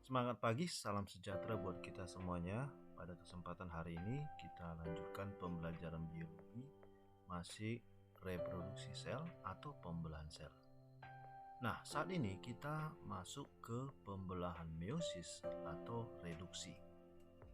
Semangat pagi, salam sejahtera buat kita semuanya. Pada kesempatan hari ini kita lanjutkan pembelajaran biologi, masih reproduksi sel atau pembelahan sel. Nah, saat ini kita masuk ke pembelahan meiosis atau reduksi.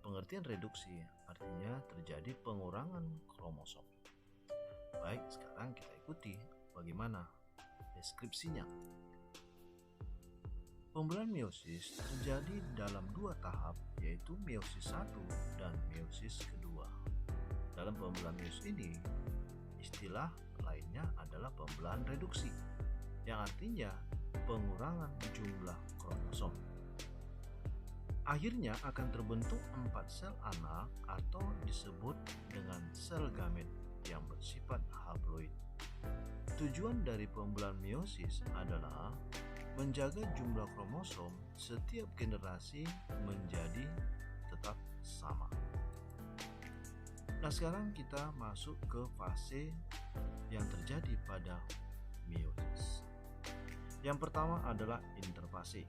Pengertian reduksi artinya terjadi pengurangan kromosom. Baik, sekarang kita ikuti bagaimana deskripsinya. Pembelahan meiosis terjadi dalam dua tahap, yaitu meiosis 1 dan meiosis kedua. Dalam pembelahan meiosis ini, istilah lainnya adalah pembelahan reduksi, yang artinya pengurangan jumlah kromosom. Akhirnya akan terbentuk 4 sel anak atau disebut dengan sel gamet yang bersifat haploid. Tujuan dari pembelahan meiosis adalah menjaga jumlah kromosom setiap generasi menjadi tetap sama. Nah, sekarang kita masuk ke fase yang terjadi pada meiosis. Yang pertama adalah interfase.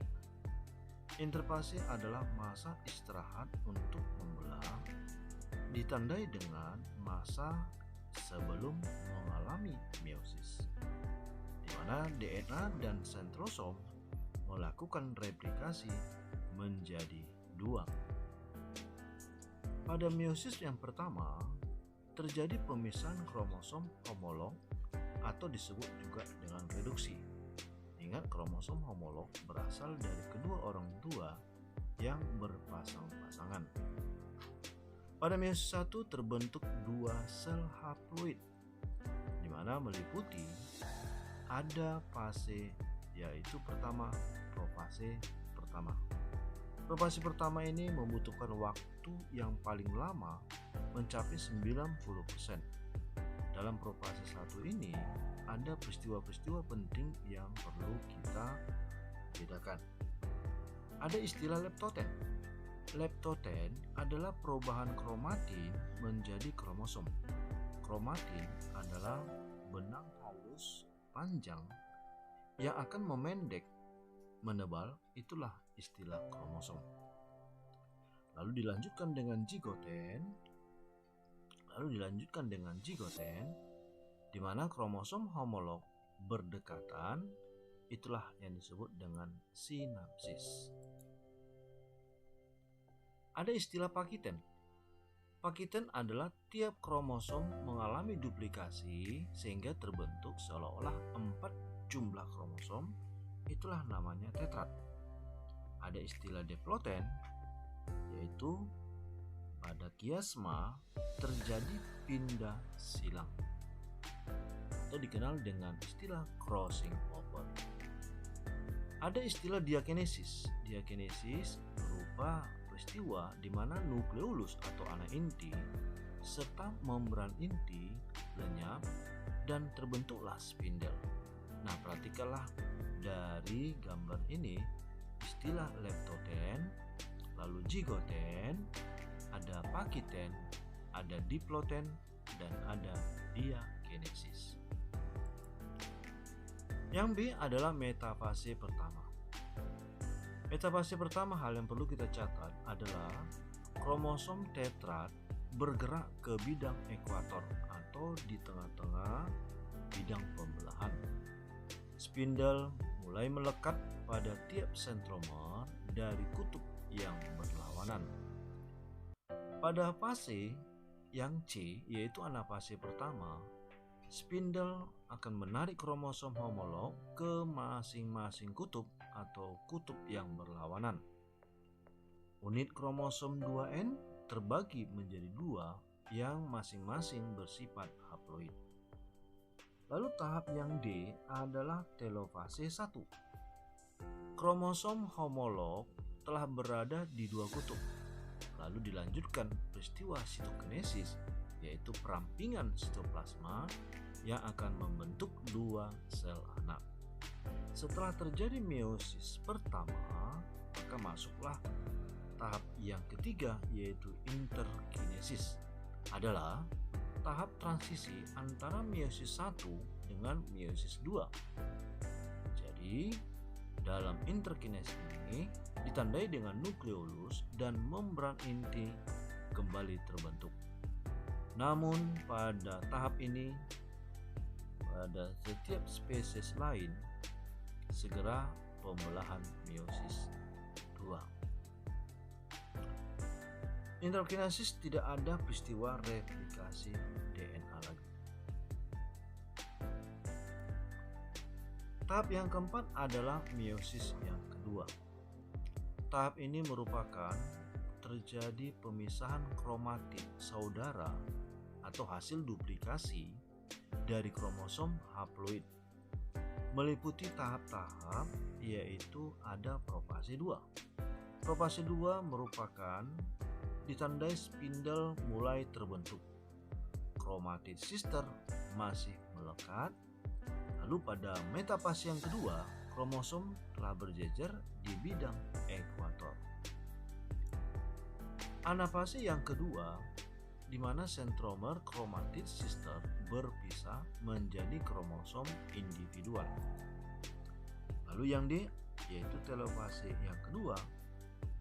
Interfase adalah masa istirahat untuk membelah, ditandai dengan masa sebelum mengalami meiosis, di mana DNA dan sentrosom melakukan replikasi menjadi dua. Pada meiosis yang pertama, terjadi pemisahan kromosom homolog atau disebut juga dengan reduksi. Ingat, kromosom homolog berasal dari kedua orang tua yang berpasang-pasangan. Pada meiosis 1 terbentuk dua sel haploid, di mana meliputi ada fase, yaitu pertama, profase pertama. Profase pertama ini membutuhkan waktu yang paling lama mencapai 90%. Dalam profase 1 ini ada peristiwa-peristiwa penting yang perlu kita bedakan. Ada istilah leptoten. Leptoten adalah perubahan kromatin menjadi kromosom. Kromatin adalah benang halus panjang yang akan memendek, menebal, itulah istilah kromosom. Lalu dilanjutkan dengan zigoten, di mana kromosom homolog berdekatan, itulah yang disebut dengan sinapsis. Ada istilah pakiten. Pakiten adalah tiap kromosom mengalami duplikasi sehingga terbentuk seolah-olah 4 jumlah kromosom, itulah namanya tetrat. Ada istilah diploiden, yaitu pada kiasma terjadi pindah silang atau dikenal dengan istilah crossing over. Ada istilah diakinesis. Diakinesis berupa peristiwa di mana nukleolus atau anak inti serta membran inti lenyap dan terbentuklah spindel. Nah, perhatikanlah dari gambar ini, istilah leptoten, lalu zigoten, ada pakiten, ada diploiden, dan ada diakinesis. Yang B adalah metafase pertama. Metafase pertama, hal yang perlu kita catat adalah kromosom tetrat bergerak ke bidang ekuator atau di tengah-tengah bidang pembelahan. Spindel mulai melekat pada tiap sentromer dari kutub yang berlawanan. Pada fase yang C, yaitu anafase pertama, spindel akan menarik kromosom homolog ke masing-masing kutub atau kutub yang berlawanan. Unit kromosom 2N terbagi menjadi dua yang masing-masing bersifat haploid. Lalu tahap yang D adalah telofase 1. Kromosom homolog telah berada di dua kutub. Lalu dilanjutkan peristiwa sitokinesis, yaitu perampingan sitoplasma yang akan membentuk dua sel anak. Setelah terjadi meiosis pertama, maka masuklah tahap yang ketiga, yaitu interkinesis. Adalah tahap transisi antara meiosis 1 dengan meiosis 2. Jadi, Dalam interkinesis ini ditandai dengan nukleolus dan membran inti kembali terbentuk. Namun pada tahap ini, pada setiap spesies lain, segera pembelahan meiosis 2. Interkinesis tidak ada peristiwa replikasi DNA lagi. Tahap yang keempat adalah meiosis yang kedua. Tahap ini merupakan terjadi pemisahan kromatid saudara atau hasil duplikasi dari kromosom haploid. Meliputi tahap-tahap yaitu ada profase 2. Profase 2 merupakan ditandai spindle mulai terbentuk. Kromatid sister masih melekat. Lalu pada metafase yang kedua, kromosom telah berjejer di bidang ekuator. Anafase yang kedua, di mana sentromer kromatid sister berpisah menjadi kromosom individual. Lalu yang D, yaitu telofase yang kedua,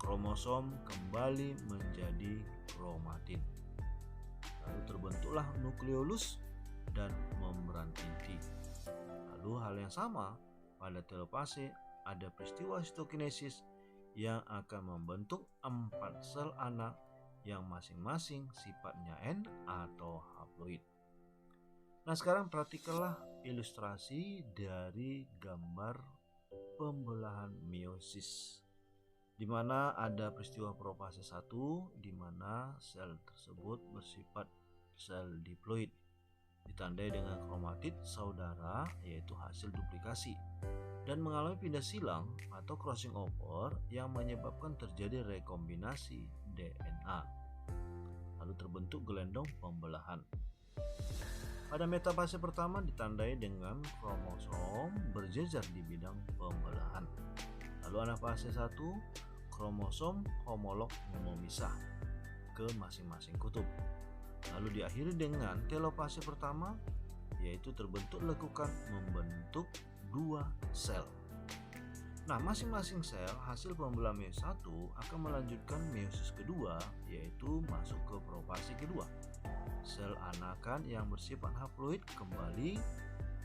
kromosom kembali menjadi kromatin. Lalu terbentuklah nukleolus dan membran inti. Lalu hal yang sama pada telofase ada peristiwa sitokinesis yang akan membentuk 4 sel anak yang masing-masing sifatnya N atau haploid. Nah, sekarang perhatikanlah ilustrasi dari gambar pembelahan meiosis, di mana ada peristiwa profase 1 di mana sel tersebut bersifat sel diploid, ditandai dengan kromatid saudara yaitu hasil duplikasi, dan mengalami pindah silang atau crossing over yang menyebabkan terjadi rekombinasi DNA. Lalu terbentuk gelendong pembelahan. Pada metafase pertama ditandai dengan kromosom berjejer di bidang pembelahan. Lalu anafase 1, kromosom homolog memisah ke masing-masing kutub. Lalu diakhiri dengan telofase pertama, yaitu terbentuk lekukan membentuk 2 sel. Nah, masing-masing sel hasil pembelahan meiosis 1 akan melanjutkan meiosis kedua, yaitu masuk ke profase kedua. Sel anakan yang bersifat haploid kembali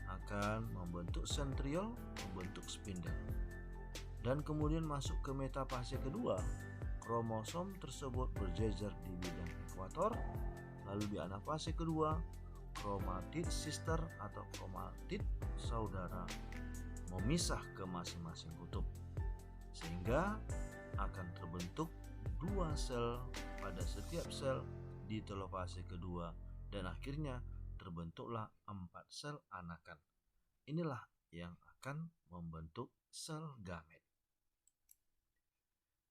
akan membentuk sentriol, membentuk spindle. Dan kemudian masuk ke metafase kedua, kromosom tersebut berjejer di bidang ekuator. Lalu di anafase kedua, kromatid sister atau kromatid saudara memisah ke masing-masing kutub, sehingga akan terbentuk 2 sel pada setiap sel di telofase kedua, dan akhirnya terbentuklah 4 sel anakan. Inilah yang akan membentuk sel gamet.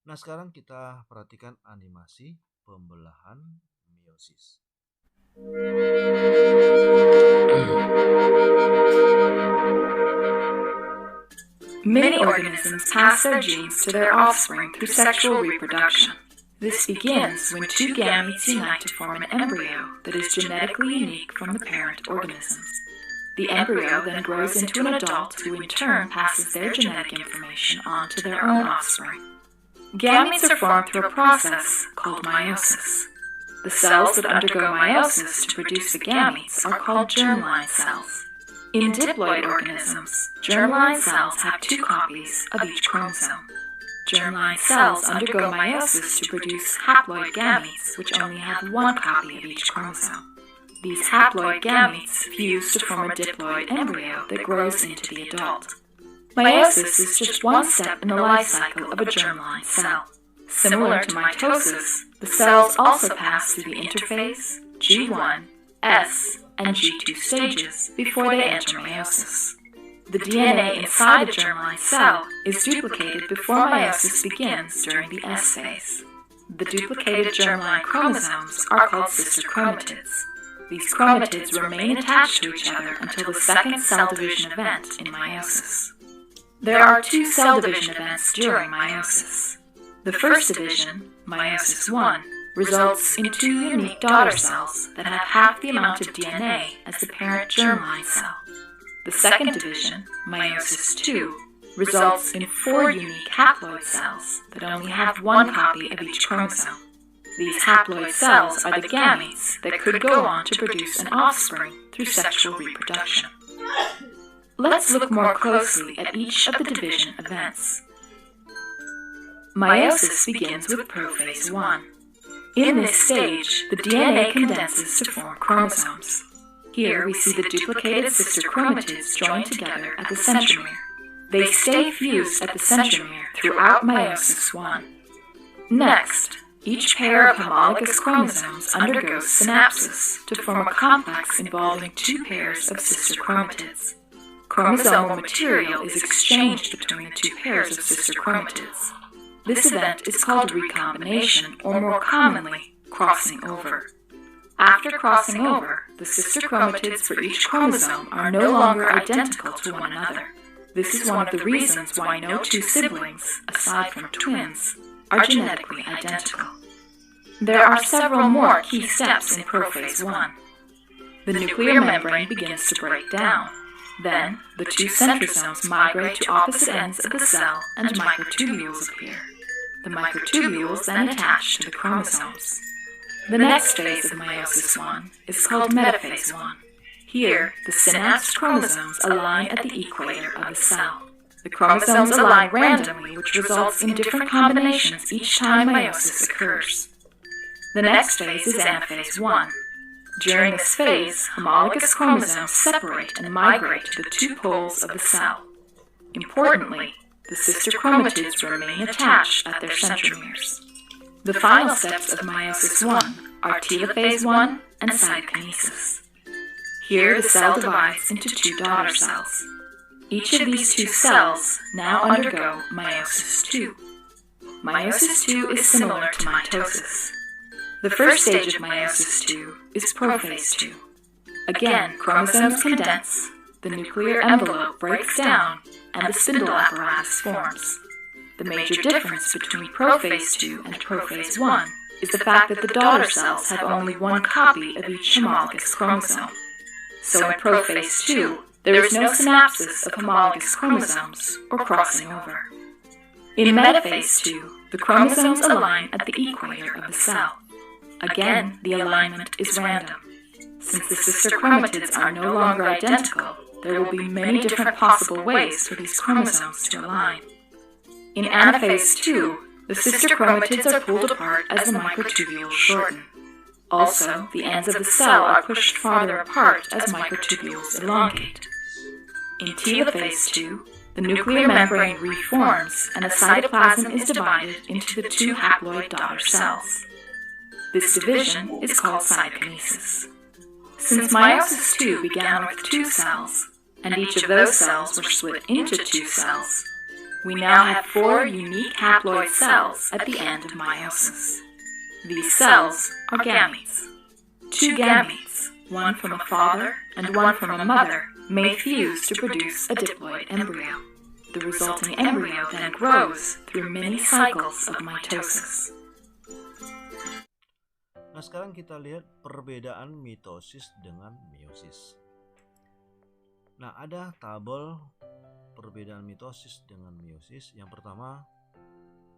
Nah, sekarang kita perhatikan animasi pembelahan meiosis. Many organisms pass their genes to their offspring through sexual reproduction. This begins when 2 gametes unite to form an embryo that is genetically unique from the parent organisms. The embryo then grows into an adult who in turn passes their genetic information on to their own offspring. Gametes are formed through a process called meiosis. The cells that undergo meiosis to produce the gametes are called germline cells. In diploid organisms, germline cells have 2 copies of each chromosome. Germline cells undergo meiosis to produce haploid gametes, which only have 1 copy of each chromosome. These haploid gametes fuse to form a diploid embryo that grows into the adult. Meiosis is just one step in the life cycle of a germline cell. Similar to mitosis, the cells also pass through the interphase, G1, S, and G2 stages before they enter meiosis. The DNA inside a germline cell is duplicated before meiosis begins during the S phase. The duplicated germline chromosomes are called sister chromatids. These chromatids remain attached to each other until the second cell division event in meiosis. There are 2 cell division events during meiosis. The first division, meiosis 1, results in 2 unique daughter cells that have half the amount of DNA as the parent germline cell. The second division, meiosis 2, results in 4 unique haploid cells that only have one copy of each chromosome. These haploid cells are the gametes that could go on to produce an offspring through sexual reproduction. Let's look more closely at each of the division events. Meiosis begins with prophase 1. In this stage, the DNA condenses to form chromosomes. Here we see the duplicated sister chromatids joined together at the centromere. They stay fused at the centromere throughout meiosis 1. Next, each pair of homologous chromosomes undergoes synapsis to form a complex involving 2 pairs of sister chromatids. Chromosomal material is exchanged between the 2 pairs of sister chromatids. This event is called recombination, or more commonly, crossing over. After crossing over, the sister chromatids for each chromosome are no longer identical to one another. This is one of the reasons why no 2 siblings, aside from twins, are genetically identical. There are several more key steps in prophase 1. The nuclear membrane begins to break down. Then, the 2 centrosomes migrate to opposite ends of the cell and microtubules appear. The microtubules then attach to the chromosomes. The next phase of meiosis 1 is called metaphase 1. Here, the synapsed chromosomes align at the equator of the cell. The chromosomes align randomly, which results in different combinations each time meiosis occurs. The next phase is anaphase 1. During this phase, homologous chromosomes separate and migrate to the 2 poles of the cell. Importantly, the sister chromatids remain attached at their centromeres. The final steps of meiosis 1 are telophase 1 and cytokinesis. Here, the cell divides into 2 daughter cells. Each of these 2 cells now undergo meiosis 2. Meiosis 2 is similar to mitosis. The first stage of meiosis 2 is prophase 2. Again, chromosomes condense, the nuclear envelope breaks down, and the spindle apparatus forms. The major difference between prophase 2 and prophase 1 is the fact that the daughter cells have only one copy of each homologous chromosome. So in prophase 2, there is no synapsis of homologous chromosomes or crossing over. In metaphase 2, the chromosomes align at the equator of the cell. Again, the alignment is random. Since the sister chromatids are no longer identical, there will be many different possible ways for these chromosomes to align. In anaphase 2, the sister chromatids are pulled apart as the microtubules shorten. Also, the ends of the cell are pushed farther apart as microtubules elongate. In telophase 2, the nuclear membrane reforms and the cytoplasm is divided into the 2 haploid daughter cells. This division is called cytokinesis. Since meiosis 2 began with 2 cells, and each of those cells were split into 2 cells, we now have 4 unique haploid cells at the end of meiosis. These cells are gametes. 2 gametes, one from a father and one from a mother, may fuse to produce a diploid embryo. The resulting embryo then grows through many cycles of mitosis. Nah, sekarang kita lihat perbedaan mitosis dengan meiosis. Nah, ada tabel perbedaan mitosis dengan meiosis. Yang pertama,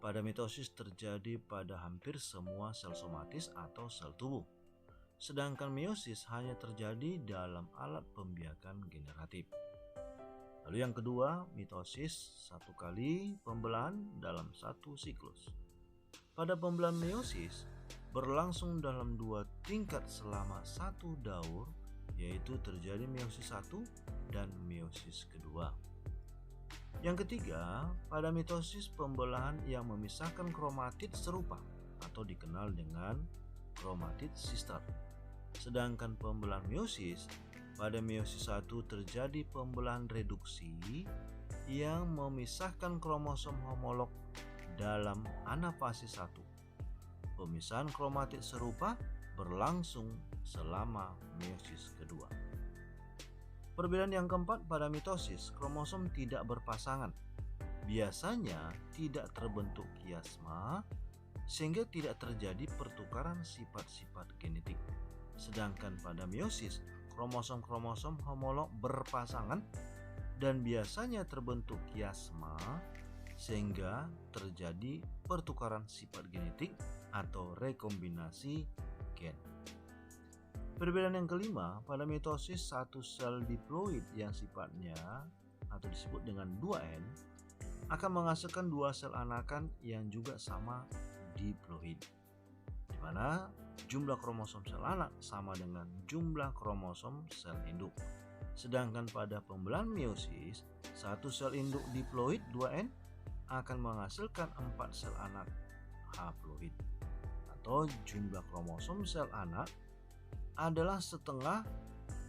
pada mitosis terjadi pada hampir semua sel somatis atau sel tubuh. Sedangkan meiosis hanya terjadi dalam alat pembiakan generatif. Lalu yang kedua, mitosis 1 kali pembelahan dalam 1 siklus. Pada pembelahan meiosis berlangsung dalam 2 tingkat selama 1 daur, yaitu terjadi meiosis 1 dan meiosis kedua. Yang ketiga, pada mitosis pembelahan yang memisahkan kromatid serupa atau dikenal dengan kromatid sister. Sedangkan pembelahan meiosis, pada meiosis 1 terjadi pembelahan reduksi yang memisahkan kromosom homolog dalam anafase 1. Pemisahan kromatid serupa berlangsung selama meiosis kedua. Perbedaan yang keempat, pada mitosis, kromosom tidak berpasangan. Biasanya tidak terbentuk kiasma, sehingga tidak terjadi pertukaran sifat-sifat genetik. Sedangkan pada meiosis, kromosom-kromosom homolog berpasangan dan biasanya terbentuk kiasma sehingga terjadi pertukaran sifat genetik atau rekombinasi gen. Perbedaan yang kelima, pada mitosis satu sel diploid yang sifatnya atau disebut dengan 2N akan menghasilkan dua sel anakan yang juga sama diploid, di mana jumlah kromosom sel anak sama dengan jumlah kromosom sel induk. Sedangkan pada pembelahan meiosis, satu sel induk diploid 2N akan menghasilkan 4 sel anak haploid, atau jumlah kromosom sel anak adalah setengah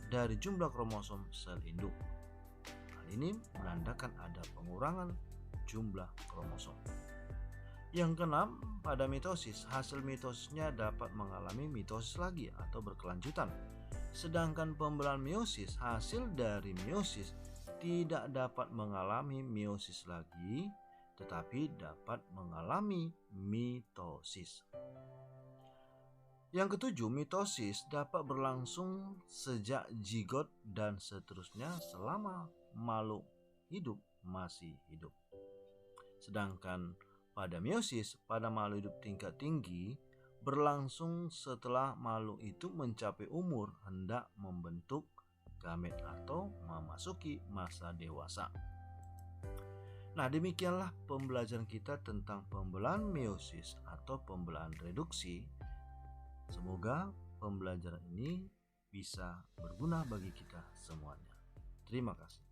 dari jumlah kromosom sel induk. Hal ini menandakan ada pengurangan jumlah kromosom. Yang keenam, pada mitosis, hasil mitosisnya dapat mengalami mitosis lagi atau berkelanjutan. Sedangkan pembelahan meiosis, hasil dari meiosis tidak dapat mengalami meiosis lagi, tetapi dapat mengalami mitosis. Yang ketujuh, mitosis dapat berlangsung sejak zigot dan seterusnya selama makhluk hidup masih hidup. Sedangkan pada meiosis, pada makhluk hidup tingkat tinggi berlangsung setelah makhluk itu mencapai umur hendak membentuk gamet atau memasuki masa dewasa. Nah, demikianlah pembelajaran kita tentang pembelahan meiosis atau pembelahan reduksi. Semoga pembelajaran ini bisa berguna bagi kita semuanya. Terima kasih.